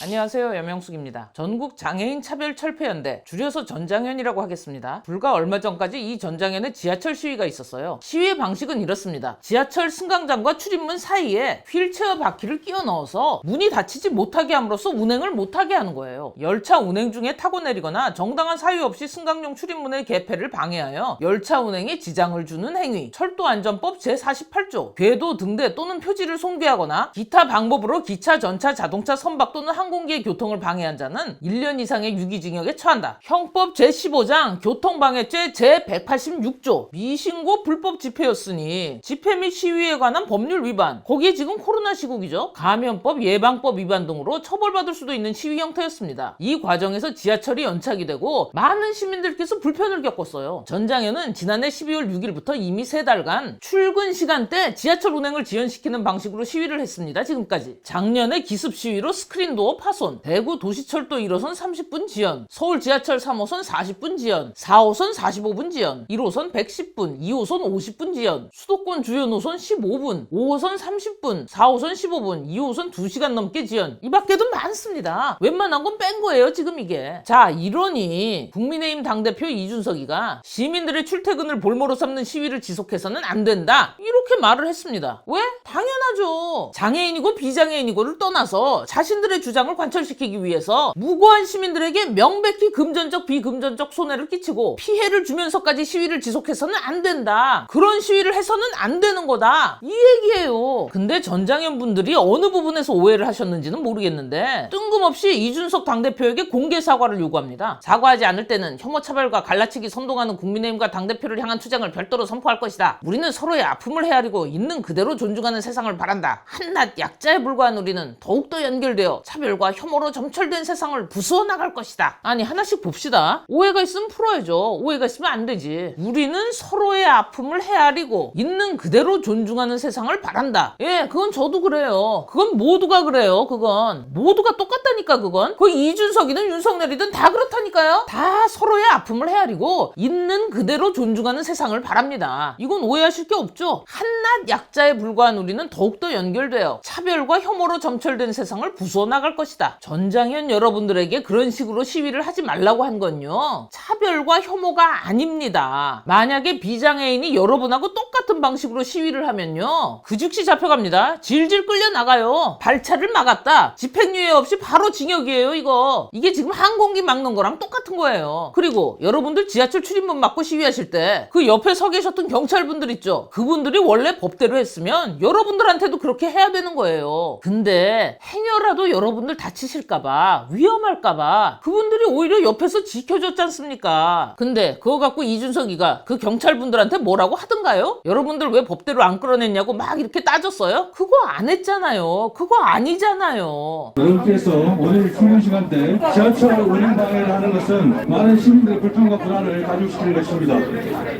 안녕하세요, 염영숙입니다. 전국 장애인 차별철폐연대, 줄여서 전장연이라고 하겠습니다. 불과 얼마 전까지 이 전장연에 지하철 시위가 있었어요. 시위의 방식은 이렇습니다. 지하철 승강장과 출입문 사이에 휠체어 바퀴를 끼워 넣어서 문이 닫히지 못하게 함으로써 운행을 못하게 하는 거예요. 열차 운행 중에 타고 내리거나 정당한 사유 없이 승강용 출입문의 개폐를 방해하여 열차 운행에 지장을 주는 행위, 철도안전법 제48조, 궤도 등대 또는 표지를 손괴하거나 기타 방법으로 기차, 전차, 자동차, 선박 또는 항공기의 교통을 방해한 자는 1년 이상의 유기징역에 처한다. 형법 제15장 교통방해죄 제186조 미신고 불법 집회였으니 집회 및 시위에 관한 법률 위반, 거기에 지금 코로나 시국이죠. 감염법, 예방법 위반 등으로 처벌받을 수도 있는 시위 형태였습니다. 이 과정에서 지하철이 연착이 되고 많은 시민들께서 불편을 겪었어요. 전장현은 지난해 12월 6일부터 이미 3달간 출근 시간대 지하철 운행을 지연시키는 방식으로 시위를 했습니다. 지금까지. 작년에 기습 시위로 스크린도어 파손, 대구 도시철도 1호선 30분 지연, 서울 지하철 3호선 40분 지연, 4호선 45분 지연, 1호선 110분, 2호선 50분 지연, 수도권 주요 노선 15분, 5호선 30분, 4호선 15분, 2호선 2시간 넘게 지연. 이 밖에도 많습니다. 웬만한 건 뺀 거예요, 지금 이게. 자, 이러니 국민의힘 당대표 이준석이가 시민들의 출퇴근을 볼모로 삼는 시위를 지속해서는 안 된다, 이렇게 말을 했습니다. 왜? 당연하죠. 장애인이고 비장애인이고를 떠나서 자신들의 주장을 관철시키기 위해서 무고한 시민들에게 명백히 금전적 비금전적 손해를 끼치고 피해를 주면서까지 시위를 지속해서는 안 된다, 그런 시위를 해서는 안 되는 거다, 이 얘기예요. 근데 전장현 분들이 어느 부분에서 오해를 하셨는지는 모르겠는데 뜬금없이 이준석 당대표에게 공개 사과를 요구합니다. 사과하지 않을 때는 혐오차별과 갈라치기 선동하는 국민의힘과 당대표를 향한 투쟁을 별도로 선포할 것이다. 우리는 서로의 아픔을 헤아리고 있는 그대로 존중하는 세상을 바란다. 한낱 약자에 불과한 우리는 더욱더 연결되어 차별과 혐오로 점철된 세상을 부수어 나갈 것이다. 아니, 하나씩 봅시다. 오해가 있으면 풀어야죠. 오해가 있으면 안 되지. 우리는 서로의 아픔을 헤아리고 있는 그대로 존중하는 세상을 바란다. 예, 그건 저도 그래요. 그건 모두가 그래요. 그건 모두가 똑같다니까. 그건 그 이준석이든 윤석열이든 다 그렇다니까요. 다 서로의 아픔을 헤아리고 있는 그대로 존중하는 세상을 바랍니다. 이건 오해하실 게 없죠. 한낱 약자에 불과한 우리는 더욱더 연결되어 차별과 혐오로 점철된 세상을 부수어 나갈 것이다. 전장현 여러분들에게 그런 식으로 시위를 하지 말라고 한 건요, 차별과 혐오가 아닙니다. 만약에 비장애인이 여러분하고 똑같은 방식으로 시위를 하면요, 그 즉시 잡혀갑니다. 질질 끌려 나가요. 발차를 막았다, 집행유예 없이 바로 징역이에요. 이게 지금 항공기 막는 거랑 똑같은 거예요. 그리고 여러분들 지하철 출입문 막고 시위하실 때 그 옆에 서 계셨던 경찰분들 있죠, 그분들이 원래 법대로 했으면 여러분들한테도 그렇게 해야 되는 거예요. 근데 행여라도 여러분들 다치실까봐, 위험할까봐 그분들이 오히려 옆에서 지켜줬지 않습니까? 근데 그거 갖고 이준석이가 그 경찰분들한테 뭐라고 하던가요? 여러분들 왜 법대로 안 끌어냈냐고 막 이렇게 따졌어요? 그거 안 했잖아요. 그거 아니잖아요. 여러분께서 오늘 출근 시간대 지하철 운행 방해를 하는 것은 많은 시민들의 불편과 불안을 가중시키는 것입니다.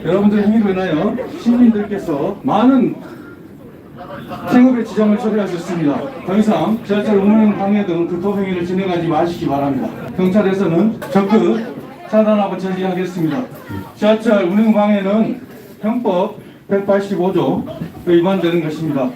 여러분들의 행위로 인하여 시민들께서 많은 생업의 지장을 초래하셨습니다. 더 이상 지하철 운행 방해 등 불법 행위를 진행하지 마시기 바랍니다. 경찰에서는 적극 차단하고 처리하겠습니다. 지하철 운행 방해는 형법 185조 위반되는 것입니다.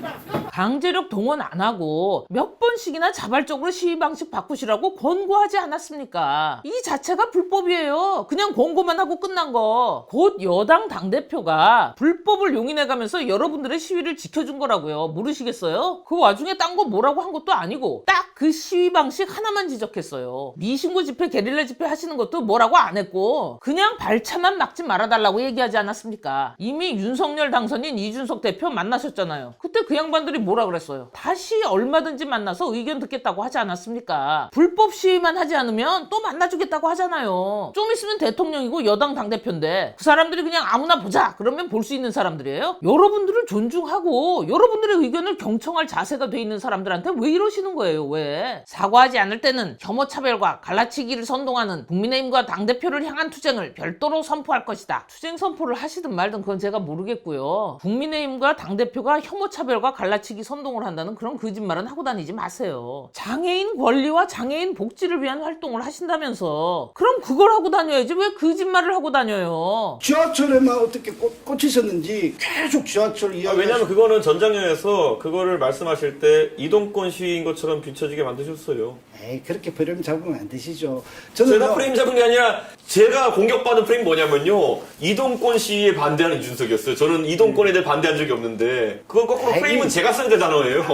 강제력 동원 안 하고 몇 번씩이나 자발적으로 시위 방식 바꾸시라고 권고하지 않았습니까? 이 자체가 불법이에요. 그냥 권고만 하고 끝난 거. 곧 여당 당대표가 불법을 용인해가면서 여러분들의 시위를 지켜준 거라고요. 모르시겠어요? 그 와중에 딴 거 뭐라고 한 것도 아니고 딱 그 시위 방식 하나만 지적했어요. 미신고 집회, 게릴라 집회 하시는 것도 뭐라고 안 했고 그냥 발차만 막지 말아달라고 얘기하지 않았습니까? 이미 윤석열 당선인 이준석 대표 만나셨잖아요. 그때 그 양반들이 뭐라 그랬어요? 다시 얼마든지 만나서 의견 듣겠다고 하지 않았습니까? 불법 시위만 하지 않으면 또 만나주겠다고 하잖아요. 좀 있으면 대통령이고 여당 당대표인데 그 사람들이 그냥 아무나 보자 그러면 볼 수 있는 사람들이에요? 여러분들을 존중하고 여러분들의 의견을 경청할 자세가 돼 있는 사람들한테 왜 이러시는 거예요? 왜? 사과하지 않을 때는 혐오차별과 갈라치기를 선동하는 국민의힘과 당대표를 향한 투쟁을 별도로 선포할 것이다. 투쟁 선포를 하시든 말든 그건 제가 모르겠고요. 국민의힘과 당대표가 혐오차별과 갈라치기 선동을 한다는 그런 거짓말은 하고 다니지 마세요. 장애인 권리와 장애인 복지를 위한 활동을 하신다면서 그럼 그걸 하고 다녀야지 왜 거짓말을 하고 다녀요? 지하철에만 어떻게 꽂히셨는지 계속 지하철 이야기. 왜냐면 그거는 전장현에서 그거를 말씀하실 때 이동권 시위인 것처럼 비춰지게 되게 만드셨어요. 에이, 그렇게 프레임 잡으면 안 되시죠. 제가 프레임 잡은 게 아니라 제가 공격받은 프레임 뭐냐면요. 이동권 시위에 반대하는 이준석이었어요. 저는 이동권에 대해 반대한 적이 없는데 그건 거꾸로 아이, 프레임은 제가 써야 되잖아요.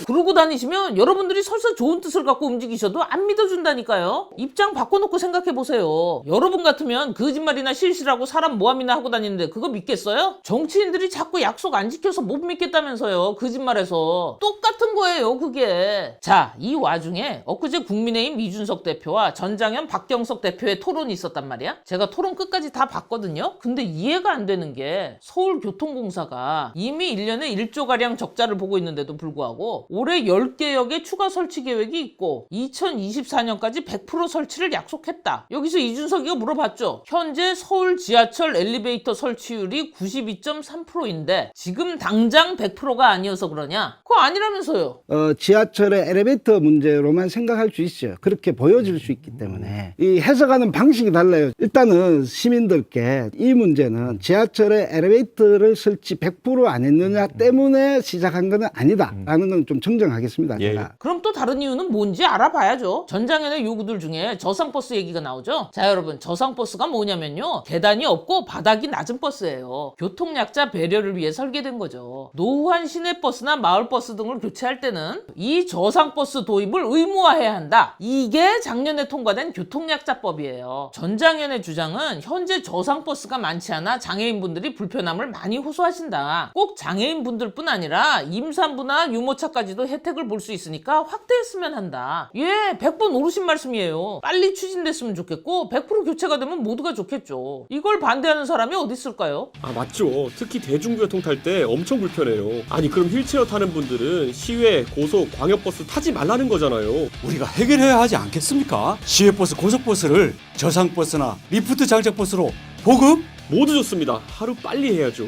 그러고 다니시면 여러분들이 설사 좋은 뜻을 갖고 움직이셔도 안 믿어준다니까요. 입장 바꿔놓고 생각해보세요. 여러분 같으면 거짓말이나 실시라고 사람 모함이나 하고 다니는데 그거 믿겠어요? 정치인들이 자꾸 약속 안 지켜서 못 믿겠다면서요. 거짓말해서. 똑같은 거예요 그게. 자, 이 와중에 엊그제 국민의힘 이준석 대표와 전장현 박경석 대표의 토론이 있었단 말이야. 제가 토론 끝까지 다 봤거든요. 근데 이해가 안 되는 게 서울교통공사가 이미 1년에 1조가량 적자를 보고 있는데도 불구하고 올해 10개역의 추가 설치 계획이 있고 2024년까지 100% 설치를 약속했다. 여기서 이준석이가 물어봤죠. 현재 서울 지하철 엘리베이터 설치율이 92.3%인데 지금 당장 100%가 아니어서 그러냐? 그거 아니라면서요. 지하철의 엘리베이터 문제로만 생각할 수 있어요. 그렇게 보여질 수 있기 때문에 이 해석하는 방식이 달라요. 일단은 시민들께 이 문제는 지하철의 엘리베이터를 설치 100% 안 했느냐 때문에 시작한 건 아니다라는 건 좀 정정하겠습니다. 예. 제가. 그럼 또 다른 이유는 뭔지 알아봐야죠. 전장현의 요구들 중에 저상버스 얘기가 나오죠. 자, 여러분, 저상버스가 뭐냐면요, 계단이 없고 바닥이 낮은 버스예요. 교통약자 배려를 위해 설계된 거죠. 노후한 시내버스나 마을버스 등을 교체할 때는 이 저상버스 도입을 의무화해야 한다. 이게 작년에 통과된 교통약자법이에요. 전장현의 주장은 현재 저상버스가 많지 않아 장애인분들이 불편함을 많이 호소하신다. 꼭 장애인분들뿐 아니라 임산부나 유모차까지도 혜택을 볼 수 있으니까 확대했으면 한다. 예, 100번 옳으신 말씀이에요. 빨리 추진됐으면 좋겠고 100% 교체가 되면 모두가 좋겠죠. 이걸 반대하는 사람이 어디 있을까요? 아 맞죠. 특히 대중교통 탈 때 엄청 불편해요. 아니 그럼 휠체어 타는 분들은 시외, 고속, 광역버스 타지 말라는 거잖아요. 우리가 해결해야 하지 않겠습니까? 시외버스, 고속버스를 저상버스나 리프트 장착버스로 보급? 모두 좋습니다. 하루 빨리 해야죠.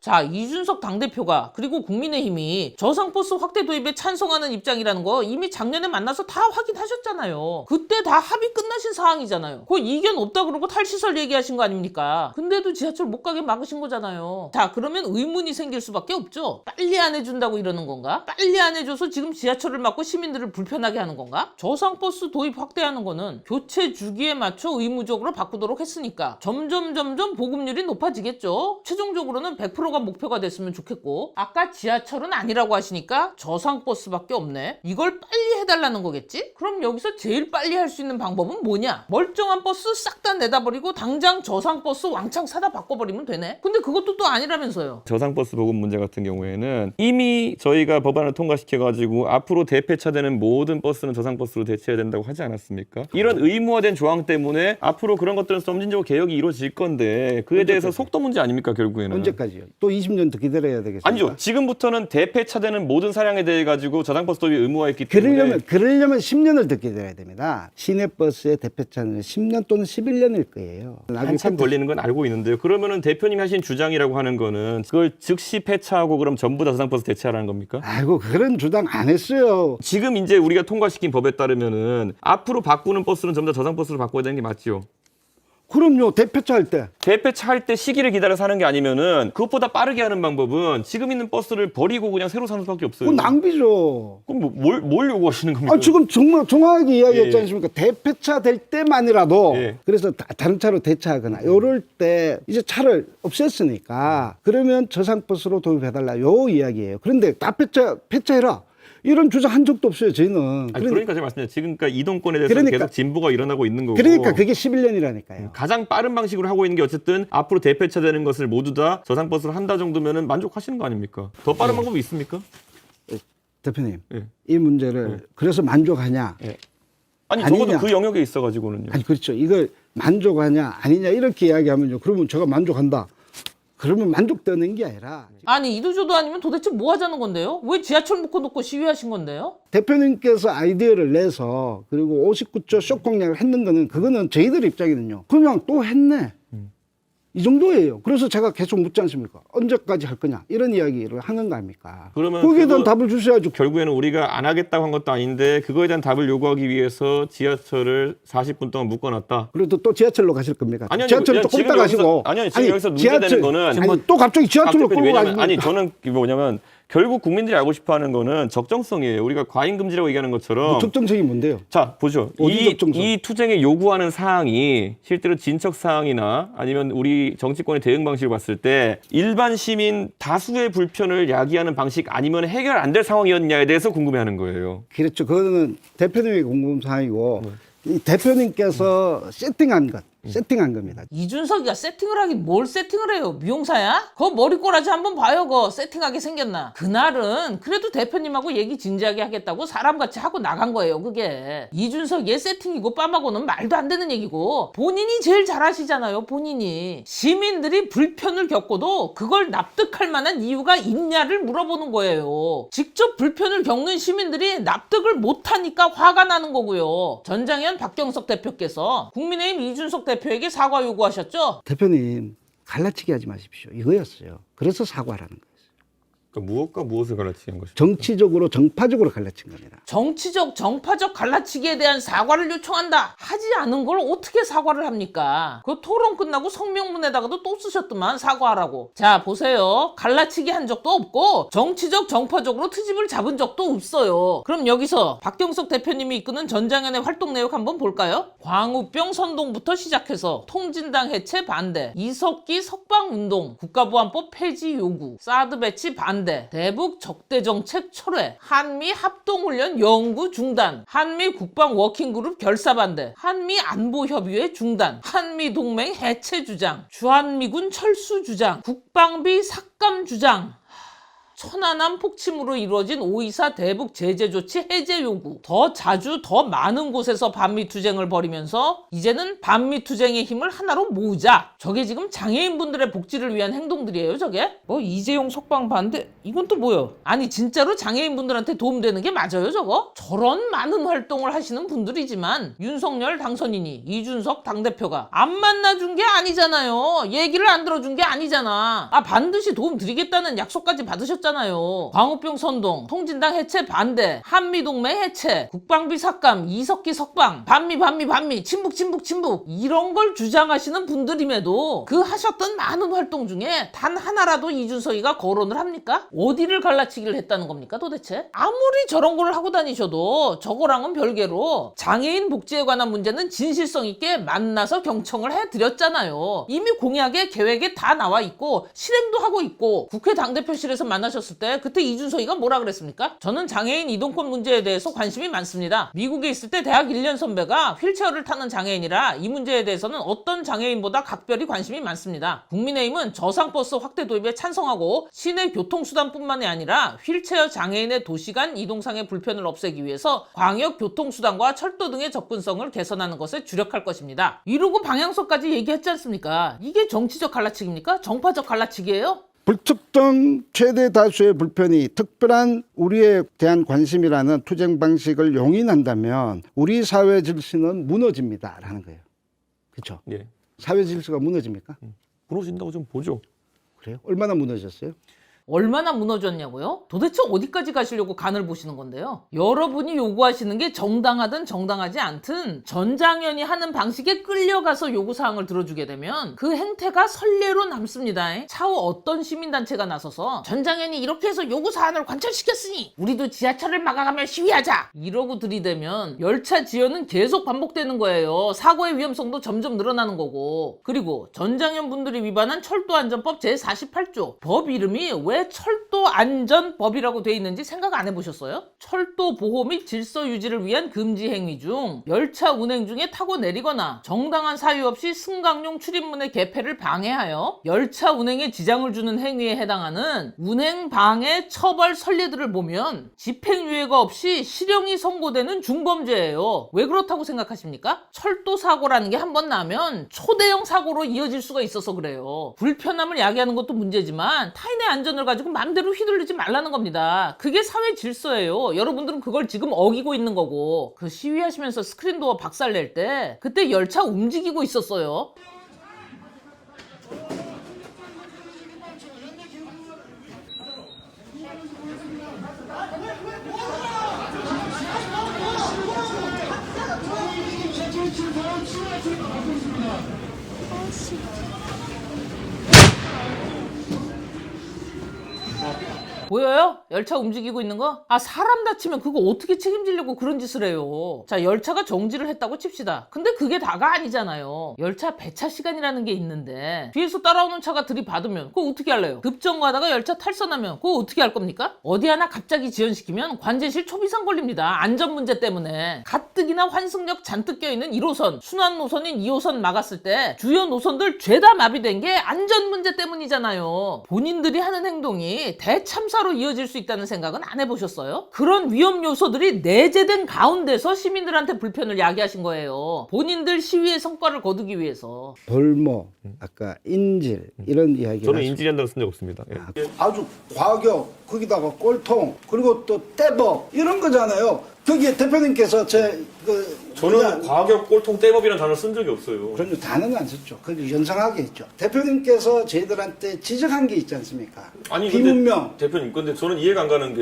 자, 이준석 당대표가 그리고 국민의힘이 저상버스 확대 도입에 찬성하는 입장이라는 거 이미 작년에 만나서 다 확인하셨잖아요. 그때 다 합의 끝나신 사항이잖아요. 그 이견 없다 그러고 탈시설 얘기하신 거 아닙니까? 근데도 지하철 못 가게 막으신 거잖아요. 자, 그러면 의문이 생길 수밖에 없죠. 빨리 안 해준다고 이러는 건가? 빨리 안 해줘서 지금 지하철을 막고 시민들을 불편하게 하는 건가? 저상버스 도입 확대하는 거는 교체 주기에 맞춰 의무적으로 바꾸도록 했으니까 점점 보급률이 높아지겠죠. 최종적으로는 100%가 목표가 됐으면 좋겠고, 아까 지하철은 아니라고 하시니까 저상버스밖에 없네. 이걸 빨리 해달라는 거겠지? 그럼 여기서 제일 빨리 할 수 있는 방법은 뭐냐? 멀쩡한 버스 싹 다 내다버리고 당장 저상버스 왕창 사다 바꿔버리면 되네. 근데 그것도 또 아니라면서요. 저상버스 보급 문제 같은 경우에는 이미 저희가 법안을 통과시켜가지고 앞으로 대폐차되는 모든 버스는 저상버스로 대체해야 된다고 하지 않았습니까? 이런 의무화된 조항 때문에 앞으로 그런 것들은 점진적으로 개혁이 이루어질 건데 그에 대해서 속도 문제 아닙니까 결국에는? 언제까지요? 또 20년 더 기다려야 되겠습니까? 아니죠. 지금부터는 대폐차되는 모든 차량에 대해 가지고 저상버스 도입이 의무화했기 때문에 그러려면 10년을 더 기다려야 됩니다. 시내버스의 대폐차는 10년 또는 11년일 거예요. 한참 걸리는 건 알고 있는데요. 그러면은 대표님이 하신 주장이라고 하는 거는 그걸 즉시 폐차하고 그럼 전부 다 저상버스 대체하라는 겁니까? 아이고, 그런 주장 안 했어요. 지금 이제 우리가 통과시킨 법에 따르면은 앞으로 바꾸는 버스는 전부 다 저상버스로 바꿔야 되는 게 맞죠? 그럼요. 대폐차 할 때. 대폐차 할 때 시기를 기다려서 하는 게 아니면은 그것보다 빠르게 하는 방법은 지금 있는 버스를 버리고 그냥 새로 사는 수밖에 없어요. 그건 낭비죠. 그럼 뭘 요구하시는 겁니까? 지금 정말 정확하게 이야기했지 예. 않습니까? 대폐차 될 때만이라도 예. 그래서 다른 차로 대체하거나 요럴 때 이제 차를 없앴으니까 그러면 저상버스로 도입해달라 요 이야기예요. 그런데 다 폐차해라. 이런 주장 한 적도 없어요, 저희는. 그러니까 제가 말씀드렸죠. 지금까지 이동권에 대해서 계속 진보가 일어나고 있는 거고. 그러니까 그게 11년이라니까요. 가장 빠른 방식으로 하고 있는 게 어쨌든 앞으로 대폐차되는 것을 모두 다 저상버스로 한다 정도면은 만족하시는 거 아닙니까? 더 빠른 방법이 있습니까? 대표님, 예. 이 문제를 그래서 만족하냐? 예. 아니 아니냐. 적어도 그 영역에 있어가지고는요. 아니 그렇죠. 이걸 만족하냐 아니냐 이렇게 이야기하면요. 그러면 제가 만족한다. 그러면 만족되는 게 아니라 아니, 이도저도 아니면 도대체 뭐 하자는 건데요? 왜 지하철 묶어놓고 시위하신 건데요? 대표님께서 아이디어를 내서 그리고 59조 쇼 공약을 했는 거는 그거는 저희들 입장에는요. 그냥 또 했네. 이 정도예요. 그래서 제가 계속 묻지 않습니까? 언제까지 할 거냐 이런 이야기를 하는 거 아닙니까? 그러면 거기에 대한 그거- 답을 주셔야죠. 결국에는 우리가 안 하겠다고 한 것도 아닌데 그거에 대한 답을 요구하기 위해서 지하철을 40분 동안 묶어놨다. 그래도 또 지하철로 가실 겁니까? 아니요, 지하철 조금 지금 있다 가시고. 지금 여기서 문제되는 거는 아니, 또 갑자기 지하철로 끌고 왜냐면 가시고. 아니 저는 뭐냐면 결국 국민들이 알고 싶어하는 거는 적정성이에요. 우리가 과잉 금지라고 얘기하는 것처럼. 적정성이 뭔데요? 자, 보죠. 어디 적정성? 이 투쟁에 요구하는 사항이 실제로 진척 사항이나 아니면 우리 정치권의 대응 방식을 봤을 때 일반 시민 다수의 불편을 야기하는 방식 아니면 해결 안 될 상황이었냐에 대해서 궁금해하는 거예요. 그렇죠. 그거는 대표님의 궁금사항이고 이 대표님께서 세팅한 겁니다. 이준석이가 세팅을 하긴 뭘 세팅을 해요? 미용사야? 그 머리꼬라지 한번 봐요. 그 세팅하게 생겼나? 그날은 그래도 대표님하고 얘기 진지하게 하겠다고 사람같이 하고 나간 거예요. 그게 이준석 얘 세팅이고 빰하고는 말도 안 되는 얘기고 본인이 제일 잘 아시잖아요. 본인이 시민들이 불편을 겪고도 그걸 납득할 만한 이유가 있냐를 물어보는 거예요. 직접 불편을 겪는 시민들이 납득을 못하니까 화가 나는 거고요. 전장현 박경석 대표께서 국민의힘 이준석 대표에게 사과 요구하셨죠? 대표님 갈라치기 하지 마십시오. 이거였어요. 그래서 사과라는 거예요. 그러니까 무엇과 무엇을 갈라치는 것이죠? 정치적으로 정파적으로 갈라친 겁니다. 정치적, 정파적 갈라치기에 대한 사과를 요청한다. 하지 않은 걸 어떻게 사과를 합니까? 그 토론 끝나고 성명문에다가도 또 쓰셨더만 사과하라고. 자, 보세요. 갈라치기 한 적도 없고 정치적, 정파적으로 트집을 잡은 적도 없어요. 그럼 여기서 박경석 대표님이 이끄는 전장현의 활동 내역 한번 볼까요? 광우병 선동부터 시작해서 통진당 해체 반대, 이석기 석방운동, 국가보안법 폐지 요구, 사드 배치 반대, 대북 적대 정책 철회, 한미 합동훈련 연구 중단, 한미 국방 워킹그룹 결사 반대, 한미 안보협의회 중단, 한미 동맹 해체 주장, 주한미군 철수 주장, 국방비 삭감 주장, 천안함 폭침으로 이루어진 5.24 대북 제재 조치 해제 요구, 더 자주 더 많은 곳에서 반미 투쟁을 벌이면서 이제는 반미 투쟁의 힘을 하나로 모으자. 저게 지금 장애인분들의 복지를 위한 행동들이에요. 저게 뭐 이재용 석방 반대, 이건 또 뭐예요? 아니 진짜로 장애인분들한테 도움되는 게 맞아요 저거? 저런 많은 활동을 하시는 분들이지만 윤석열 당선인이 이준석 당대표가 안 만나준 게 아니잖아요. 얘기를 안 들어준 게 아니잖아. 아 반드시 도움 드리겠다는 약속까지 받으셨잖아요. 광우병 선동, 통진당 해체 반대, 한미동맹 해체, 국방비 삭감, 이석기 석방, 반미, 친북 이런 걸 주장하시는 분들임에도 그 하셨던 많은 활동 중에 단 하나라도 이준석이가 거론을 합니까? 어디를 갈라치기를 했다는 겁니까 도대체? 아무리 저런 걸 하고 다니셔도 저거랑은 별개로 장애인 복지에 관한 문제는 진실성 있게 만나서 경청을 해드렸잖아요. 이미 공약에 계획에 다 나와 있고 실행도 하고 있고 국회 당대표실에서 만나셨을 때 그때 이준석이가 뭐라 그랬습니까? 저는 장애인 이동권 문제에 대해서 관심이 많습니다. 미국에 있을 때 대학 1년 선배가 휠체어를 타는 장애인이라 이 문제에 대해서는 어떤 장애인보다 각별히 관심이 많습니다. 국민의힘은 저상버스 확대 도입에 찬성하고 시내 교통수단뿐만이 아니라 휠체어 장애인의 도시간 이동상의 불편을 없애기 위해서 광역 교통수단과 철도 등의 접근성을 개선하는 것에 주력할 것입니다. 이러고 방향성까지 얘기했지 않습니까? 이게 정치적 갈라치기입니까? 정파적 갈라치기예요? 불특정 최대 다수의 불편이 특별한 우리에 대한 관심이라는 투쟁 방식을 용인한다면 우리 사회 질서는 무너집니다라는 거예요. 그렇죠? 예. 사회 질서가 무너집니까? 무너진다고 좀 보죠. 그래요? 얼마나 무너졌어요? 얼마나 무너졌냐고요? 도대체 어디까지 가시려고 간을 보시는 건데요? 여러분이 요구하시는 게 정당하든 정당하지 않든 전장현이 하는 방식에 끌려가서 요구사항을 들어주게 되면 그 행태가 선례로 남습니다. 차후 어떤 시민단체가 나서서 전장현이 이렇게 해서 요구사항을 관철시켰으니 우리도 지하철을 막아가며 시위하자 이러고 들이대면 열차 지연은 계속 반복되는 거예요. 사고의 위험성도 점점 늘어나는 거고. 그리고 전장현 분들이 위반한 철도안전법 제48조 법 이름이 왜 철도안전법이라고 돼 있는지 생각 안 해보셨어요? 철도 보호 및 질서 유지를 위한 금지 행위 중 열차 운행 중에 타고 내리거나 정당한 사유 없이 승강용 출입문의 개폐를 방해하여 열차 운행에 지장을 주는 행위에 해당하는 운행 방해 처벌 선례들을 보면 집행유예가 없이 실형이 선고되는 중범죄예요. 왜 그렇다고 생각하십니까? 철도 사고라는 게 한 번 나면 초대형 사고로 이어질 수가 있어서 그래요. 불편함을 야기하는 것도 문제지만 타인의 안전을 가지고 마음대로 휘둘리지 말라는 겁니다. 그게 사회 질서예요. 여러분들은 그걸 지금 어기고 있는 거고. 그 시위하시면서 스크린도어 박살낼 때 그때 열차 움직이고 있었어요. 보여요? 열차 움직이고 있는 거? 아, 사람 다치면 그거 어떻게 책임지려고 그런 짓을 해요. 자, 열차가 정지를 했다고 칩시다. 근데 그게 다가 아니잖아요. 열차 배차 시간이라는 게 있는데 뒤에서 따라오는 차가 들이받으면 그거 어떻게 할래요? 급정거하다가 열차 탈선하면 그거 어떻게 할 겁니까? 어디 하나 갑자기 지연시키면 관제실 초비상 걸립니다. 안전 문제 때문에. 가뜩이나 환승역 잔뜩 껴있는 1호선, 순환 노선인 2호선 막았을 때 주요 노선들 죄다 마비된 게 안전 문제 때문이잖아요. 본인들이 하는 행동이 대참사로 이어질 수 있다는 생각은 안 해보셨어요? 그런 위험 요소들이 내재된 가운데서 시민들한테 불편을 야기하신 거예요. 본인들 시위의 성과를 거두기 위해서. 볼모, 아까 인질 이런 이야기를 저는 하셨- 인질한다고 쓴 적 없습니다. 예. 아주 과격, 거기다가 꼴통, 그리고 또 떼법 이런 거잖아요. 거기에 대표님께서 저는 과격 꼴통 떼법이라는 단어를 쓴 적이 없어요. 그런 단어는 안 썼죠. 그걸 연상하게 했죠. 대표님께서 저희들한테 지적한 게 있지 않습니까? 아니 비문명. 근데 대표님, 근데 저는 이해가 안 가는 게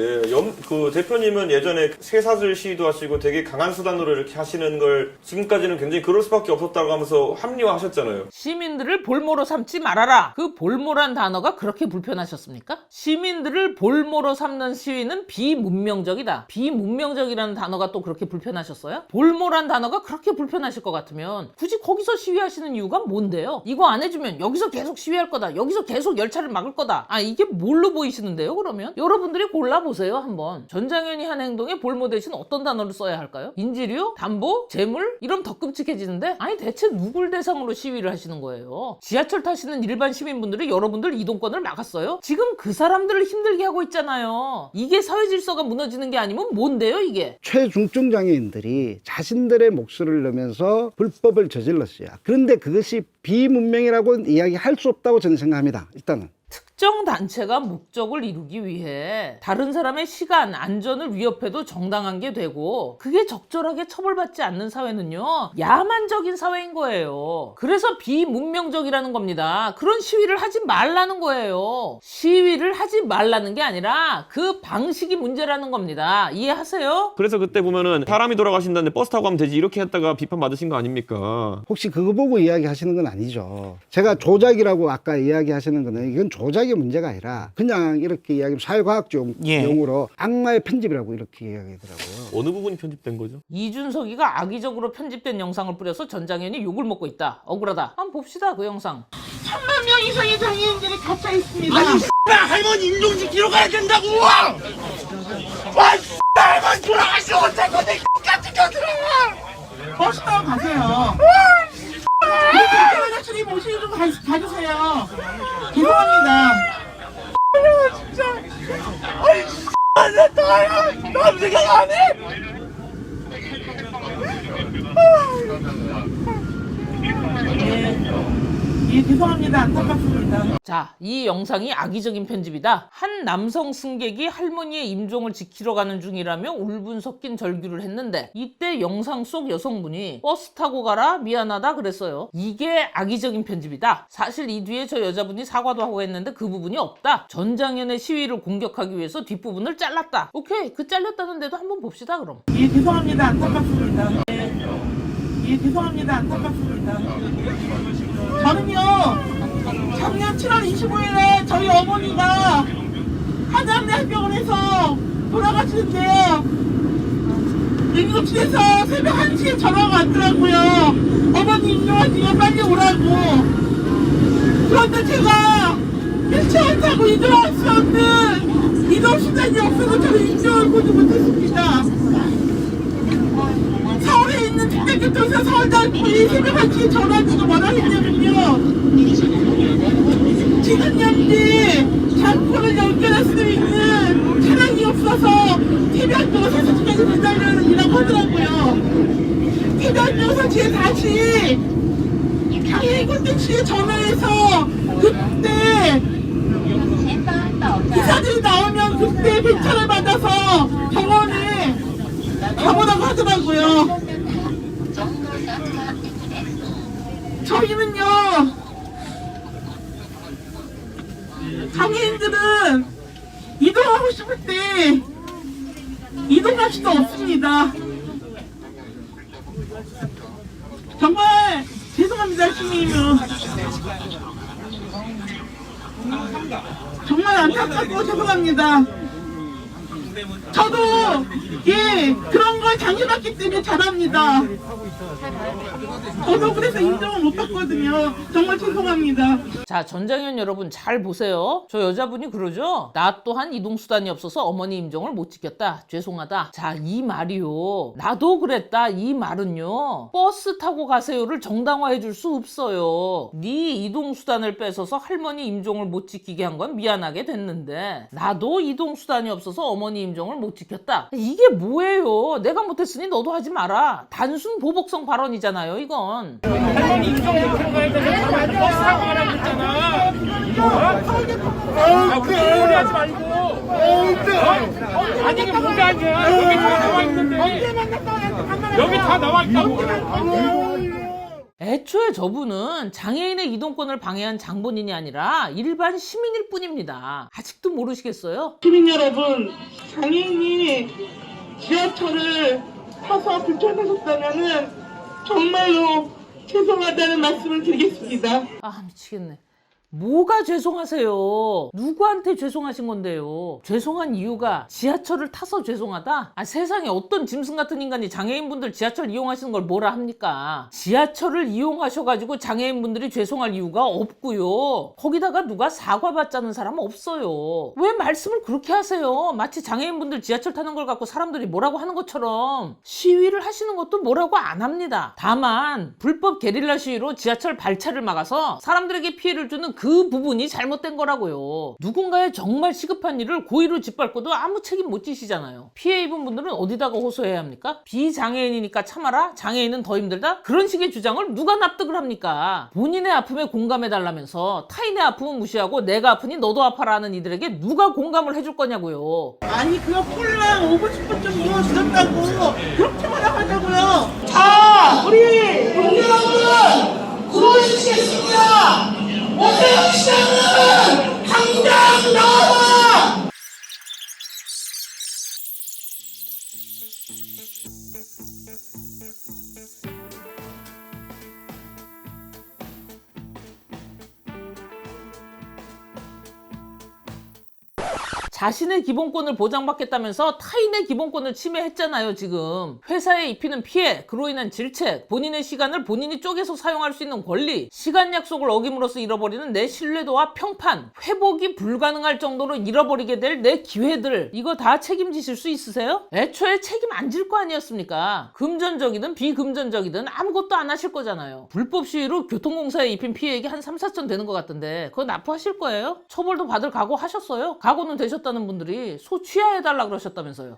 그 대표님은 예전에 쇠사슬 시위도 하시고 되게 강한 수단으로 이렇게 하시는 걸 지금까지는 굉장히 그럴 수밖에 없었다고 하면서 합리화하셨잖아요. 시민들을 볼모로 삼지 말아라. 그 볼모란 단어가 그렇게 불편하셨습니까? 시민들을 볼모로 삼는 시위는 비문명적이다. 비문명적이라는 단어가 또 그렇게 불편하셨어요? 볼모란 단어가 그렇게 불편하실 것 같으면 굳이 거기서 시위하시는 이유가 뭔데요? 이거 안 해주면 여기서 계속 시위할 거다. 여기서 계속 열차를 막을 거다. 아, 이게 뭘로 보이시는데요, 그러면? 여러분들이 골라보세요, 한번. 전장현이 한 행동에 볼모 대신 어떤 단어를 써야 할까요? 인지류? 담보? 재물? 이러면 더 끔찍해지는데? 아니, 대체 누굴 대상으로 시위를 하시는 거예요? 지하철 타시는 일반 시민분들이 여러분들 이동권을 막았어요? 지금 그 사람들을 힘들게 하고 있잖아요. 이게 사회 질서가 무너지는 게 아니면 뭔데요, 이게? 최중증 장애인들이 자신들의 목소리를 내면서 불법을 저질렀어요. 그런데 그것이 비문명이라고 이야기할 수 없다고 저는 생각합니다. 일단은. 특정 단체가 목적을 이루기 위해 다른 사람의 시간, 안전을 위협해도 정당한 게 되고 그게 적절하게 처벌받지 않는 사회는요, 야만적인 사회인 거예요. 그래서 비문명적이라는 겁니다. 그런 시위를 하지 말라는 거예요. 시위를 하지 말라는 게 아니라 그 방식이 문제라는 겁니다. 이해하세요? 그래서 그때 보면은 사람이 돌아가신다는데 버스 타고 가면 되지 이렇게 했다가 비판 받으신 거 아닙니까? 혹시 그거 보고 이야기하시는 건 아니죠. 제가 조작이라고 아까 이야기하시는 거는 이건 조작의 문제가 아니라 그냥 이렇게 이야기하면 사회과학적 용어로 악마의 편집이라고 이렇게 이야기하더라고요. 어느 부분이 편집된 거죠? 이준석이가 악의적으로 편집된 영상을 뿌려서 전장현이 욕을 먹고 있다. 억울하다. 한번 봅시다, 그 영상. 3만 명 이상의 장애인들이 갇혀 있습니다. 할머니 임종시키러 가야 된다고! 와, 할머니 돌아가시면 어쩔 건데, 같은 것들아! 버스 타고 가세요. 이렇게 주님 모시고 좀 가주세요. 죄송합니다. 진짜. 아이, 나 생각 안 해? 예, 죄송합니다. 안타깝습니다. 자, 이 영상이 악의적인 편집이다. 한 남성 승객이 할머니의 임종을 지키러 가는 중이라며 울분 섞인 절규를 했는데 이때 영상 속 여성분이 버스 타고 가라, 미안하다 그랬어요. 이게 악의적인 편집이다. 사실 이 뒤에 저 여자분이 사과도 하고 했는데 그 부분이 없다. 전장현의 시위를 공격하기 위해서 뒷부분을 잘랐다. 오케이, 그 잘렸다는 데도 한번 봅시다, 그럼. 예, 죄송합니다. 안타깝습니다. 예, 죄송합니다. 안타깝습니다. 저는요, 작년 7월 25일에 저희 어머니가 한양대학병원에서 돌아가시는데요. 응급실에서 새벽 1시에 전화가 왔더라고요. 어머니 임종하시면 빨리 오라고. 그런데 제가 일체를 타고 이동할 수 없는 이동 수단이 없어서 저는 임종을 보지 못했습니다. 서울에 있는 특별교통사 서울대학교에 새벽 1시에 전화주고 뭐라 했냐면요, 지근염기 장포를 연결할 수 있는 차량이 없어서 태변병원 사수팀에서 기다리라고 하더라고요. 태변병원 사수에 다시 장애인 콘텐츠에 전화해서 그때 기사들이 나오면 그때 배차를 받아서 병원에 가보라고 하더라고요. 저희는요, 장애인들은 이동하고 싶을 때 이동할 수도 없습니다. 정말 죄송합니다, 시민이면. 정말 안타깝고 죄송합니다. 저도 예 그런 걸 당해봤기 때문에 잘합니다. 저도 그래서 인정을 못 받거든요. 정말 죄송합니다. 자, 전장현 여러분 잘 보세요. 저 여자분이 그러죠? 나 또한 이동수단이 없어서 어머니 임종을 못 지켰다. 죄송하다. 자, 이 말이요. 나도 그랬다. 이 말은요. 버스 타고 가세요를 정당화해 줄 수 없어요. 네 이동수단을 뺏어서 할머니 임종을 못 지키게 한 건 미안하게 됐는데 나도 이동수단이 없어서 어머니 임종을 못 지켰다. 이게 뭐예요? 내가 못했으니 너도 하지 마라. 단순 보복성 발언이잖아요, 이건. 할머니 인정 못 들어가야 되는데 버스 타고 가라고 했잖아. 그런 소리 하지 말고. 아니 이게 뭐가 아니야. 여기 다 나와 있는데. 여기 다 나와 있다고. 애초에 저분은 장애인의 이동권을 방해한 장본인이 아니라 일반 시민일 뿐입니다. 아직도 모르시겠어요? 시민 여러분, 장애인이 지하철을 타서 불편하셨다면은 정말로 죄송하다는 말씀을 드리겠습니다. 아, 미치겠네. 뭐가 죄송하세요? 누구한테 죄송하신 건데요? 죄송한 이유가 지하철을 타서 죄송하다? 아, 세상에 어떤 짐승 같은 인간이 장애인분들 지하철 이용하시는 걸 뭐라 합니까? 지하철을 이용하셔가지고 장애인분들이 죄송할 이유가 없고요. 거기다가 누가 사과받자는 사람 없어요. 왜 말씀을 그렇게 하세요? 마치 장애인분들 지하철 타는 걸 갖고 사람들이 뭐라고 하는 것처럼 시위를 하시는 것도 뭐라고 안 합니다. 다만 불법 게릴라 시위로 지하철 발차를 막아서 사람들에게 피해를 주는 그 부분이 잘못된 거라고요. 누군가의 정말 시급한 일을 고의로 짓밟고도 아무 책임 못 지시잖아요. 피해 입은 분들은 어디다가 호소해야 합니까? 비장애인이니까 참아라? 장애인은 더 힘들다? 그런 식의 주장을 누가 납득을 합니까? 본인의 아픔에 공감해달라면서 타인의 아픔은 무시하고 내가 아프니 너도 아파라 하는 이들에게 누가 공감을 해줄 거냐고요. 아니 그거 콜라 5분 10분 좀 이어주셨다고 그렇게 말하자고요. 자, 우리 동료여러분 구호해주시겠습니다. 오세훈 시장은 당장 나와라. 자신의 기본권을 보장받겠다면서 타인의 기본권을 침해했잖아요, 지금. 회사에 입히는 피해, 그로 인한 질책, 본인의 시간을 본인이 쪼개서 사용할 수 있는 권리, 시간 약속을 어김으로써 잃어버리는 내 신뢰도와 평판, 회복이 불가능할 정도로 잃어버리게 될 내 기회들, 이거 다 책임지실 수 있으세요? 애초에 책임 안 질 거 아니었습니까? 금전적이든 비금전적이든 아무것도 안 하실 거잖아요. 불법 시위로 교통공사에 입힌 피해액이 한 3, 4천 되는 것 같던데 그거 납부하실 거예요? 처벌도 받을 각오 하셨어요? 각오는 되셨다는 분들이 소취하해달라 그러셨다면서요.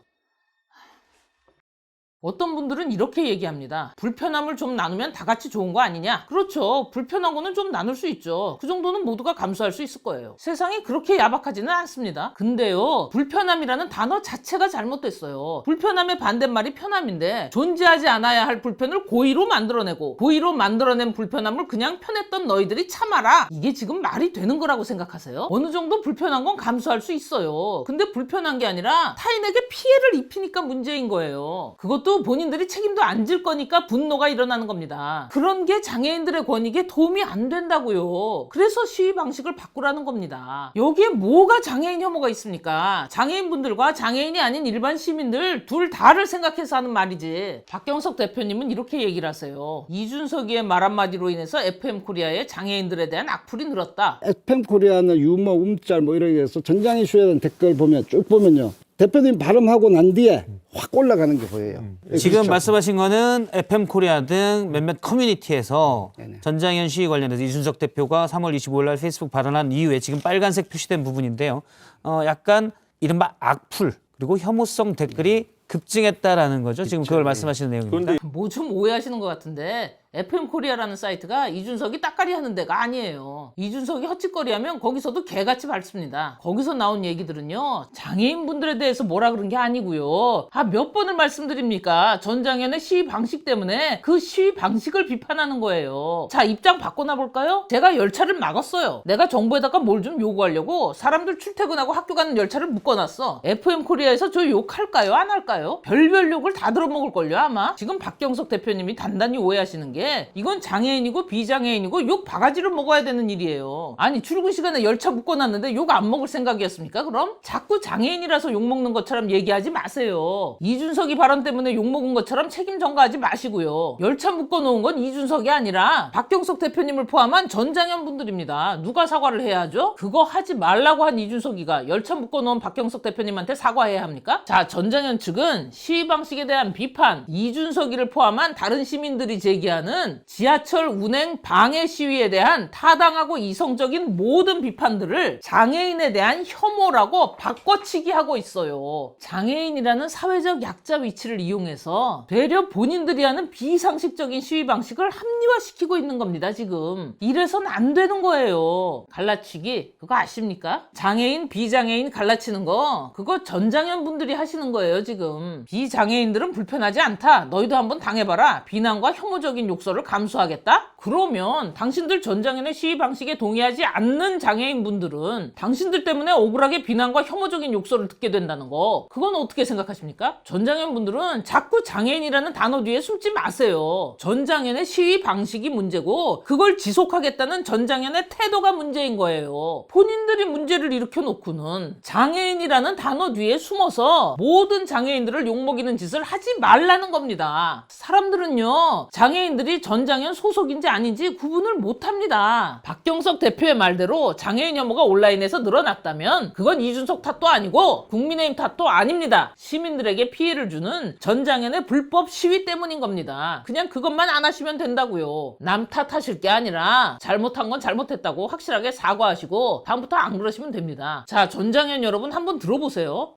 어떤 분들은 이렇게 얘기합니다. 불편함을 좀 나누면 다 같이 좋은 거 아니냐? 그렇죠. 불편한 거는 좀 나눌 수 있죠. 그 정도는 모두가 감수할 수 있을 거예요. 세상이 그렇게 야박하지는 않습니다. 근데요, 불편함이라는 단어 자체가 잘못됐어요. 불편함의 반대말이 편함인데 존재하지 않아야 할 불편을 고의로 만들어내고 고의로 만들어낸 불편함을 그냥 편했던 너희들이 참아라. 이게 지금 말이 되는 거라고 생각하세요? 어느 정도 불편한 건 감수할 수 있어요. 근데 불편한 게 아니라 타인에게 피해를 입히니까 문제인 거예요. 그것도 본인들이 책임도 안 질 거니까 분노가 일어나는 겁니다. 그런 게 장애인들의 권익에 도움이 안 된다고요. 그래서 시위 방식을 바꾸라는 겁니다. 여기에 뭐가 장애인 혐오가 있습니까? 장애인분들과 장애인이 아닌 일반 시민들 둘 다를 생각해서 하는 말이지. 박경석 대표님은 이렇게 얘기를 하세요. 이준석이의 말 한마디로 인해서 FM코리아의 장애인들에 대한 악플이 늘었다. FM코리아는 유머, 움짤 뭐 이렇게 해서 전장현 시위에 대한 댓글 보면 쭉 보면요. 대표님 발음하고 난 뒤에 확 올라가는 게 보여요. 지금 그렇죠. 말씀하신 거는 FM코리아 등 몇몇 커뮤니티에서 네네. 전장현 시위 관련해서 이준석 대표가 3월 25일 날 페이스북 발언한 이후에 지금 빨간색 표시된 부분인데요. 약간 이른바 악플 그리고 혐오성 댓글이 급증했다라는 거죠. 지금 그걸 말씀하시는 내용입니다. 뭐 좀 오해하시는 것 같은데 FM코리아라는 사이트가 이준석이 따까리 하는 데가 아니에요. 이준석이 헛짓거리하면 거기서도 개같이 밟습니다. 거기서 나온 얘기들은요, 장애인분들에 대해서 뭐라 그런 게 아니고요. 몇 번을 말씀드립니까? 전장현의 시위 방식 때문에 그 시위 방식을 비판하는 거예요. 자, 입장 바꿔나 볼까요? 제가 열차를 막았어요. 내가 정부에다가 뭘 좀 요구하려고 사람들 출퇴근하고 학교 가는 열차를 묶어놨어. FM코리아에서 저 욕할까요? 안 할까요? 별별 욕을 다 들어먹을걸요, 아마. 지금 박경석 대표님이 단단히 오해하시는 게 생각에 이건 장애인이고 비장애인이고 욕 바가지를 먹어야 되는 일이에요. 아니 출근 시간에 열차 묶어놨는데 욕 안 먹을 생각이었습니까? 그럼 자꾸 장애인이라서 욕 먹는 것처럼 얘기하지 마세요. 이준석이 발언 때문에 욕 먹은 것처럼 책임 전가하지 마시고요. 열차 묶어놓은 건 이준석이 아니라 박경석 대표님을 포함한 전장현 분들입니다. 누가 사과를 해야 하죠? 그거 하지 말라고 한 이준석이가 열차 묶어놓은 박경석 대표님한테 사과해야 합니까? 자, 전장현 측은 시위 방식에 대한 비판, 이준석이를 포함한 다른 시민들이 제기하는 지하철 운행 방해 시위에 대한 타당하고 이성적인 모든 비판들을 장애인에 대한 혐오라고 바꿔치기 하고 있어요. 장애인이라는 사회적 약자 위치를 이용해서 되려 본인들이 하는 비상식적인 시위 방식을 합리화시키고 있는 겁니다, 지금. 이래선 안 되는 거예요. 갈라치기, 그거 아십니까? 장애인, 비장애인 갈라치는 거, 그거 전장현 분들이 하시는 거예요, 지금. 비장애인들은 불편하지 않다. 너희도 한번 당해봐라. 비난과 혐오적인 욕설을 감수하겠다? 그러면 당신들 전장현의 시위 방식에 동의하지 않는 장애인 분들은 당신들 때문에 억울하게 비난과 혐오적인 욕설을 듣게 된다는 거, 그건 어떻게 생각하십니까? 전장현 분들은 자꾸 장애인이라는 단어 뒤에 숨지 마세요. 전장현의 시위 방식이 문제고 그걸 지속하겠다는 전장현의 태도가 문제인 거예요. 본인들이 문제를 일으켜놓고는 장애인이라는 단어 뒤에 숨어서 모든 장애인들을 욕먹이는 짓을 하지 말라는 겁니다. 사람들은요, 장애인들이 전장현 소속인지 아닌지 구분을 못합니다. 박경석 대표의 말대로 장애인 혐오가 온라인에서 늘어났다면 그건 이준석 탓도 아니고 국민의힘 탓도 아닙니다. 시민들에게 피해를 주는 전장현의 불법 시위 때문인 겁니다. 그냥 그것만 안 하시면 된다고요. 남 탓하실 게 아니라 잘못한 건 잘못했다고 확실하게 사과하시고 다음부터 안 그러시면 됩니다. 자, 전장현 여러분 한번 들어보세요.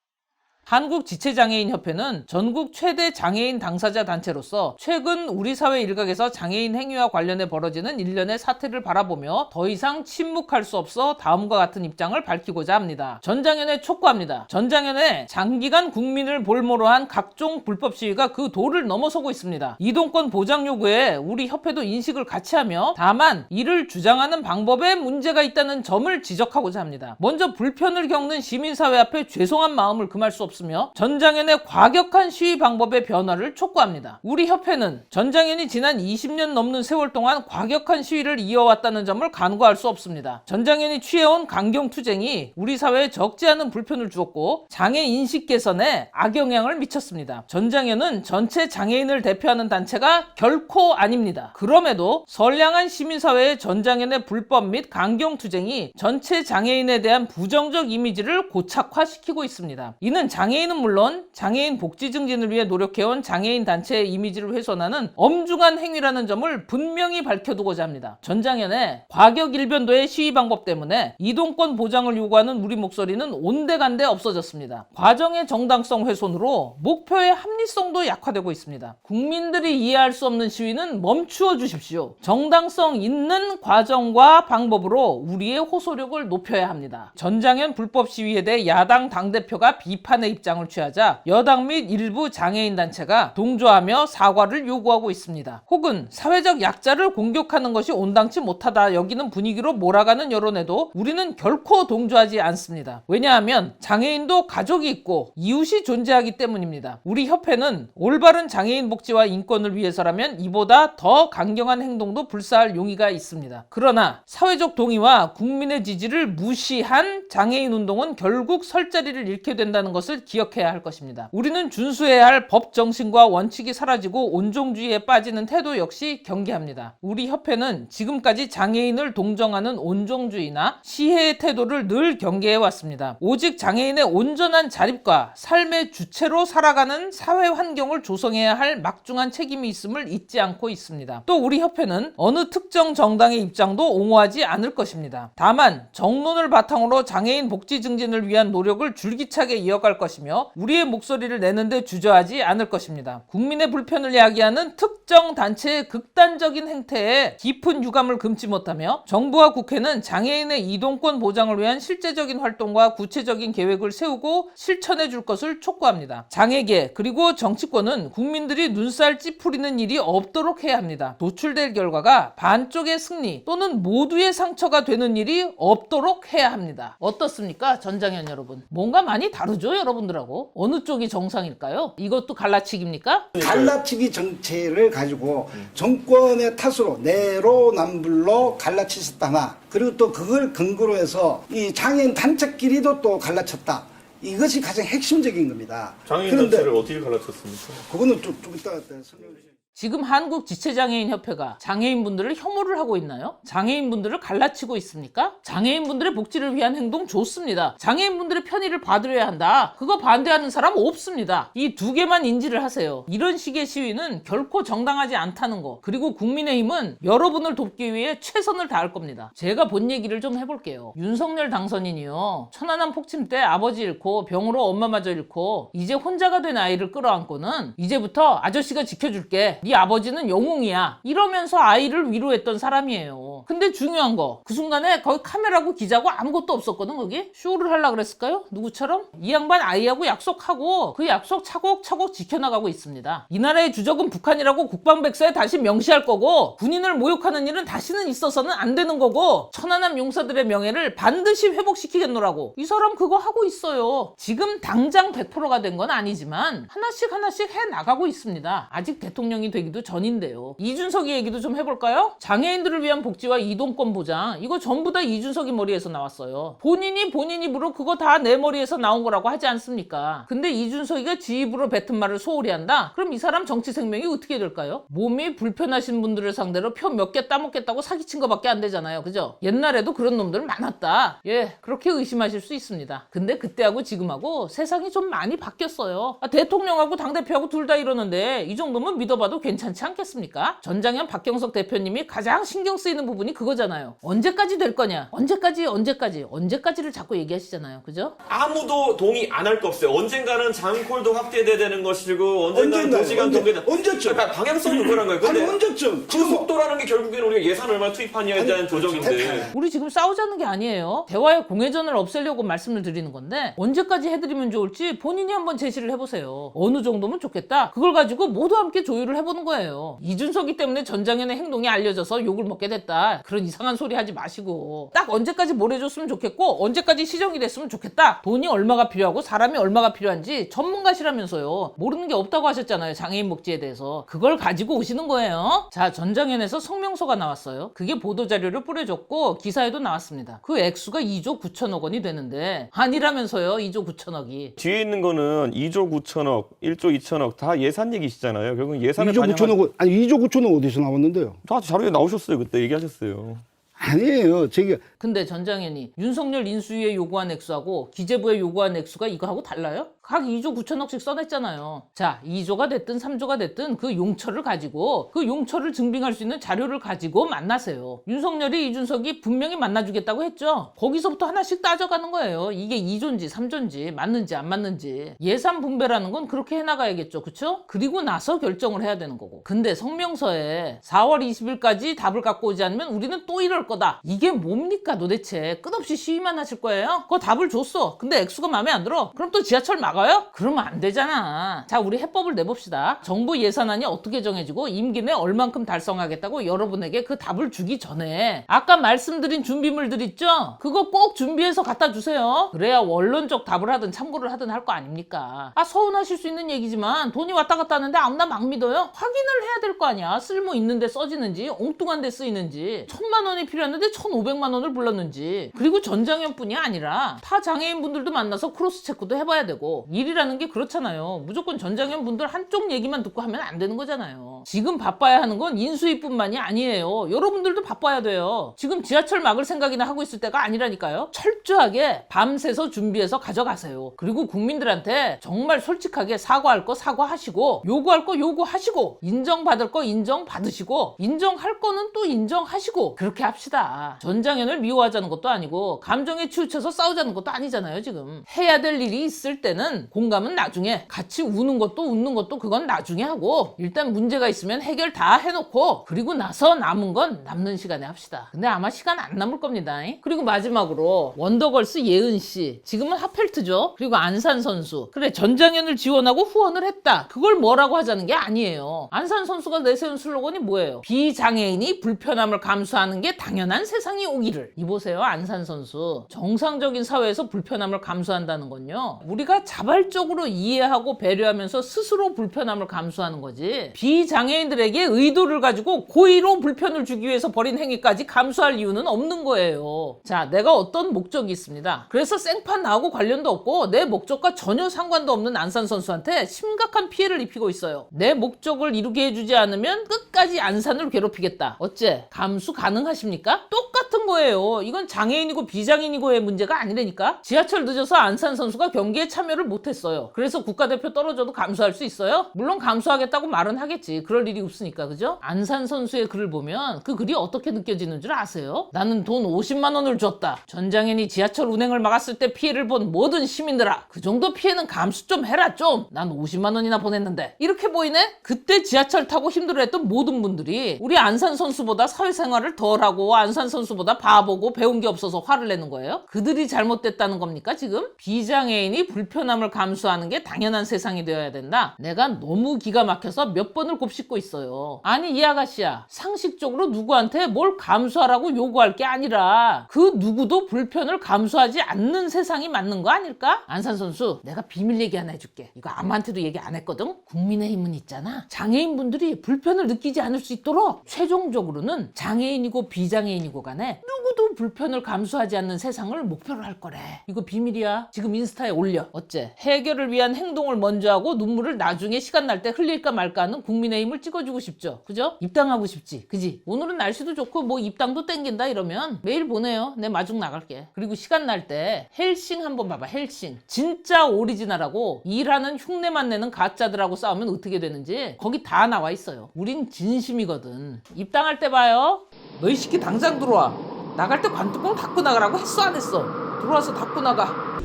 한국지체장애인협회는 전국 최대 장애인 당사자 단체로서 최근 우리 사회 일각에서 장애인 행위와 관련해 벌어지는 일련의 사태를 바라보며 더 이상 침묵할 수 없어 다음과 같은 입장을 밝히고자 합니다. 전장현에 촉구합니다. 전장현에 장기간 국민을 볼모로 한 각종 불법 시위가 그 도를 넘어서고 있습니다. 이동권 보장 요구에 우리 협회도 인식을 같이 하며 다만 이를 주장하는 방법에 문제가 있다는 점을 지적하고자 합니다. 먼저 불편을 겪는 시민사회 앞에 죄송한 마음을 금할 수 없습니다. 전장현의 과격한 시위 방법의 변화를 촉구합니다. 우리 협회는 전장현이 지난 20년 넘는 세월 동안 과격한 시위를 이어왔다는 점을 간과할 수 없습니다. 전장현이 취해온 강경투쟁이 우리 사회에 적지 않은 불편을 주었고 장애 인식 개선에 악영향을 미쳤습니다. 전장현은 전체 장애인을 대표하는 단체가 결코 아닙니다. 그럼에도 선량한 시민사회의 전장현의 불법 및 강경투쟁이 전체 장애인에 대한 부정적 이미지를 고착화시키고 있습니다. 이는 장애인은 물론 장애인 복지 증진을 위해 노력해온 장애인 단체의 이미지를 훼손하는 엄중한 행위라는 점을 분명히 밝혀두고자 합니다. 전장현의 과격 일변도의 시위 방법 때문에 이동권 보장을 요구하는 우리 목소리는 온데간데 없어졌습니다. 과정의 정당성 훼손으로 목표의 합리성도 약화되고 있습니다. 국민들이 이해할 수 없는 시위는 멈추어 주십시오. 정당성 있는 과정과 방법으로 우리의 호소력을 높여야 합니다. 전장현 불법 시위에 대해 야당 당대표가 비판의 입장을 취하자 여당 및 일부 장애인 단체가 동조하며 사과를 요구하고 있습니다. 혹은 사회적 약자를 공격하는 것이 온당치 못하다 여기는 분위기로 몰아가는 여론에도 우리는 결코 동조하지 않습니다. 왜냐하면 장애인도 가족이 있고 이웃이 존재하기 때문입니다. 우리 협회는 올바른 장애인 복지와 인권을 위해서라면 이보다 더 강경한 행동도 불사할 용의가 있습니다. 그러나 사회적 동의와 국민의 지지를 무시한 장애인 운동은 결국 설 자리를 잃게 된다는 것을 기억해야 할 것입니다. 우리는 준수해야 할 법 정신과 원칙이 사라지고 온종주의에 빠지는 태도 역시 경계합니다. 우리 협회는 지금까지 장애인을 동정하는 온종주의나 시해의 태도를 늘 경계해 왔습니다. 오직 장애인의 온전한 자립과 삶의 주체로 살아가는 사회 환경을 조성해야 할 막중한 책임이 있음을 잊지 않고 있습니다. 또 우리 협회는 어느 특정 정당의 입장도 옹호하지 않을 것입니다. 다만 정론을 바탕으로 장애인 복지 증진을 위한 노력을 줄기차게 이어갈 것이며 우리의 목소리를 내는데 주저하지 않을 것입니다. 국민의 불편을 야기하는 특정 단체의 극단적인 행태에 깊은 유감을 금치 못하며 정부와 국회는 장애인의 이동권 보장을 위한 실제적인 활동과 구체적인 계획을 세우고 실천해 줄 것을 촉구합니다. 장애계 그리고 정치권은 국민들이 눈살 찌푸리는 일이 없도록 해야 합니다. 도출될 결과가 반쪽의 승리 또는 모두의 상처가 되는 일이 없도록 해야 합니다. 어떻습니까? 전장현 여러분. 뭔가 많이 다르죠, 여러분? 여러분들하고 어느 쪽이 정상일까요? 이것도 갈라치기입니까? 갈라치기 정체를 가지고 정권의 탓으로 내로남불로 갈라치셨다나, 그리고 또 그걸 근거로 해서 이 장애인 단체끼리도 또 갈라쳤다. 이것이 가장 핵심적인 겁니다. 장애인 단체를 어떻게 갈라쳤습니까? 그거는 좀 이따가 설명해 주세요. 지금 한국지체장애인협회가 장애인분들을 혐오를 하고 있나요? 장애인분들을 갈라치고 있습니까? 장애인분들의 복지를 위한 행동 좋습니다. 장애인분들의 편의를 봐드려야 한다. 그거 반대하는 사람 없습니다. 이 두 개만 인지를 하세요. 이런 식의 시위는 결코 정당하지 않다는 거. 그리고 국민의힘은 여러분을 돕기 위해 최선을 다할 겁니다. 제가 본 얘기를 좀 해볼게요. 윤석열 당선인이요, 천안함 폭침 때 아버지 잃고 병으로 엄마마저 잃고 이제 혼자가 된 아이를 끌어안고는 이제부터 아저씨가 지켜줄게, 네 아버지는 영웅이야, 이러면서 아이를 위로했던 사람이에요. 근데 중요한 거, 그 순간에 거기 카메라고 기자고 아무것도 없었거든. 거기 쇼를 하려고 그랬을까요? 누구처럼? 이 양반 아이하고 약속하고 그 약속 차곡차곡 지켜나가고 있습니다. 이 나라의 주적은 북한이라고 국방백서에 다시 명시할 거고, 군인을 모욕하는 일은 다시는 있어서는 안 되는 거고, 천안함 용사들의 명예를 반드시 회복시키겠노라고 이 사람 그거 하고 있어요. 지금 당장 100%가 된 건 아니지만 하나씩 해 나가고 있습니다. 아직 대통령이 되기도 전인데요. 이준석이 얘기도 좀 해볼까요? 장애인들을 위한 복지와 이동권 보장, 이거 전부 다 이준석이 머리에서 나왔어요. 본인 입으로 그거 다 내 머리에서 나온 거라고 하지 않습니까? 근데 이준석이가 지 입으로 뱉은 말을 소홀히 한다? 그럼 이 사람 정치 생명이 어떻게 될까요? 몸이 불편하신 분들을 상대로 표 몇 개 따먹겠다고 사기친 거밖에 안 되잖아요. 그죠? 옛날에도 그런 놈들 많았다. 예, 그렇게 의심하실 수 있습니다. 근데 그때하고 지금하고 세상이 좀 많이 바뀌었어요. 대통령하고 당대표하고 둘 다 이러는데 이 정도면 믿어봐도 괜찮지 않겠습니까? 전장현 박경석 대표님이 가장 신경 쓰이는 부분이 그거잖아요. 언제까지 될 거냐? 언제까지를 자꾸 얘기하시잖아요. 그죠? 아무도 동의 안 할 거 없어요. 언젠가는 장콜도 확대돼야 되는 것이고, 언젠가는 도시간 통계다. 언제쯤? 그러니까 방향성이 그런 거예요. 근데 아니 언제쯤? 그 속도라는 게 결국에는 우리가 예산 얼마 투입하냐에 대한 조정인데. 우리 지금 싸우자는 게 아니에요. 대화의 공회전을 없애려고 말씀을 드리는 건데, 언제까지 해드리면 좋을지 본인이 한번 제시를 해보세요. 어느 정도면 좋겠다. 그걸 가지고 모두 함께 조율을 해보는 거예요. 이준석이 때문에 전장현의 행동이 알려져서 욕을 먹게 됐다, 그런 이상한 소리 하지 마시고, 딱 언제까지 뭘 해줬으면 좋겠고 언제까지 시정이 됐으면 좋겠다. 돈이 얼마가 필요하고 사람이 얼마가 필요한지 전문가시라면서요. 모르는 게 없다고 하셨잖아요. 장애인 복지에 대해서. 그걸 가지고 오시는 거예요. 자, 전장현에서 성명서가 나왔어요. 그게 보도자료를 뿌려줬고 기사에도 나왔습니다. 그 액수가 2조 9천억 원이 되는데 아니라면서요. 2조 9천억이. 뒤에 있는 거는 2조 9천억, 1조 2천억 다 예산 얘기시잖아요. 결국 예산을 2조 9천억, 아니 2조 9천억 어디서 나왔는데요? 다 자료에 나오셨어요. 그때 얘기하셨어요. 아니에요. 제가 근데 전장현이 윤석열 인수위에 요구한 액수하고 기재부에 요구한 액수가 이거하고 달라요? 각 2조 9천억씩 써냈잖아요. 자, 2조가 됐든 3조가 됐든 그 용처를 가지고, 그 용처를 증빙할 수 있는 자료를 가지고 만나세요. 윤석열이 이준석이 분명히 만나주겠다고 했죠. 거기서부터 하나씩 따져가는 거예요. 이게 2조인지 3조인지 맞는지 안 맞는지. 예산 분배라는 건 그렇게 해나가야겠죠. 그쵸? 그리고 나서 결정을 해야 되는 거고. 근데 성명서에 4월 20일까지 답을 갖고 오지 않으면 우리는 또 이럴 거다. 이게 뭡니까 도대체? 끝없이 시위만 하실 거예요? 그거 답을 줬어. 근데 액수가 마음에 안 들어. 그럼 또 지하철 막아요? 그러면 안 되잖아. 자, 우리 해법을 내봅시다. 정부 예산안이 어떻게 정해지고 임기 내 얼만큼 달성하겠다고 여러분에게 그 답을 주기 전에 아까 말씀드린 준비물들 있죠? 그거 꼭 준비해서 갖다 주세요. 그래야 원론적 답을 하든 참고를 하든 할 거 아닙니까? 서운하실 수 있는 얘기지만 돈이 왔다 갔다 하는데 아무나 막 믿어요? 확인을 해야 될 거 아니야. 쓸모 있는데 써지는지 엉뚱한 데 쓰이는지, 1,000만 원이 필요했는데 1,500만 원을 불렀는지. 그리고 전장현뿐이 아니라 타 장애인분들도 만나서 크로스 체크도 해봐야 되고. 일이라는 게 그렇잖아요. 무조건 전장현 분들 한쪽 얘기만 듣고 하면 안 되는 거잖아요. 지금 바빠야 하는 건 인수위뿐만이 아니에요. 여러분들도 바빠야 돼요. 지금 지하철 막을 생각이나 하고 있을 때가 아니라니까요. 철저하게 밤새서 준비해서 가져가세요. 그리고 국민들한테 정말 솔직하게 사과할 거 사과하시고, 요구할 거 요구하시고, 인정받을 거 인정받으시고, 인정할 거는 또 인정하시고, 그렇게 합시다. 전장현을 미워하자는 것도 아니고 감정에 치우쳐서 싸우자는 것도 아니잖아요. 지금 해야 될 일이 있을 때는 공감은 나중에, 같이 우는 것도 웃는 것도 그건 나중에 하고, 일단 문제가 있으면 해결 다 해놓고, 그리고 나서 남은 건 남는 시간에 합시다. 근데 아마 시간 안 남을 겁니다. 그리고 마지막으로 원더걸스 예은씨, 지금은 하펠트죠. 그리고 안산 선수, 그래 전장현을 지원하고 후원을 했다, 그걸 뭐라고 하자는 게 아니에요. 안산 선수가 내세운 슬로건이 뭐예요? 비장애인이 불편함을 감수하는 게 당연한 세상이 오기를. 이보세요. 안산 선수, 정상적인 사회에서 불편함을 감수한다는 건요, 우리가 자발적으로 이해하고 배려하면서 스스로 불편함을 감수하는 거지. 비장애인들에게 의도를 가지고 고의로 불편을 주기 위해서 벌인 행위까지 감수할 이유는 없는 거예요. 자, 내가 어떤 목적이 있습니다. 그래서 생판 나하고 관련도 없고 내 목적과 전혀 상관도 없는 안산 선수한테 심각한 피해를 입히고 있어요. 내 목적을 이루게 해주지 않으면 끝까지 안산을 괴롭히겠다. 어째? 감수 가능하십니까? 똑같은 거예요. 이건 장애인이고 비장애인이고의 문제가 아니라니까. 지하철 늦어서 안산 선수가 경기에 참여를 못했어요. 그래서 국가대표 떨어져도 감수할 수 있어요? 물론 감수하겠다고 말은 하겠지. 그럴 일이 없으니까, 그죠? 안산 선수의 글을 보면 그 글이 어떻게 느껴지는 줄 아세요? 나는 돈 50만 원을 줬다. 전장현이 지하철 운행을 막았을 때 피해를 본 모든 시민들아, 그 정도 피해는 감수 좀 해라 좀. 난 50만 원이나 보냈는데. 이렇게 보이네? 그때 지하철 타고 힘들어했던 모든 분들이 우리 안산 선수보다 사회생활을 덜하고 안산 선수보다 바보고 배운 게 없어서 화를 내는 거예요? 그들이 잘못됐다는 겁니까 지금? 비장애인이 불편함을 감수하는 게 당연한 세상이 되어야 된다? 내가 너무 기가 막혀서 몇 번을 곱씹고 있어요. 아니 이 아가씨야, 상식적으로 누구한테 뭘 감수하라고 요구할 게 아니라 그 누구도 불편을 감수하지 않는 세상이 맞는 거 아닐까? 안산 선수, 내가 비밀 얘기 하나 해줄게. 이거 아무한테도 얘기 안 했거든? 국민의힘은 있잖아, 장애인분들이 불편을 느끼지 않을 수 있도록 최종적으로는 장애인이고 비장애인이고 간에 누구도 불편을 감수하지 않는 세상을 목표로 할 거래. 이거 비밀이야. 지금 인스타에 올려. 어째? 해결을 위한 행동을 먼저 하고 눈물을 나중에 시간 날 때 흘릴까 말까 하는 국민의힘을 찍어주고 싶죠. 그죠? 입당하고 싶지. 그지? 오늘은 날씨도 좋고 뭐 입당도 땡긴다 이러면 메일 보내요. 내 마중 나갈게. 그리고 시간 날 때 헬싱 한번 봐봐. 헬싱. 진짜 오리지널하고 일하는 흉내만 내는 가짜들하고 싸우면 어떻게 되는지 거기 다 나와 있어요. 우린 진심이거든. 입당할 때 봐요. 너 이 새끼 당장 들어와. 나갈 때 관뚜껑 닫고 나가라고 했어 안 했어? 들어와서 닫고 나가.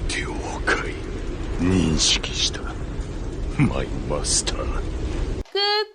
了解認識したマイマスター。 끝.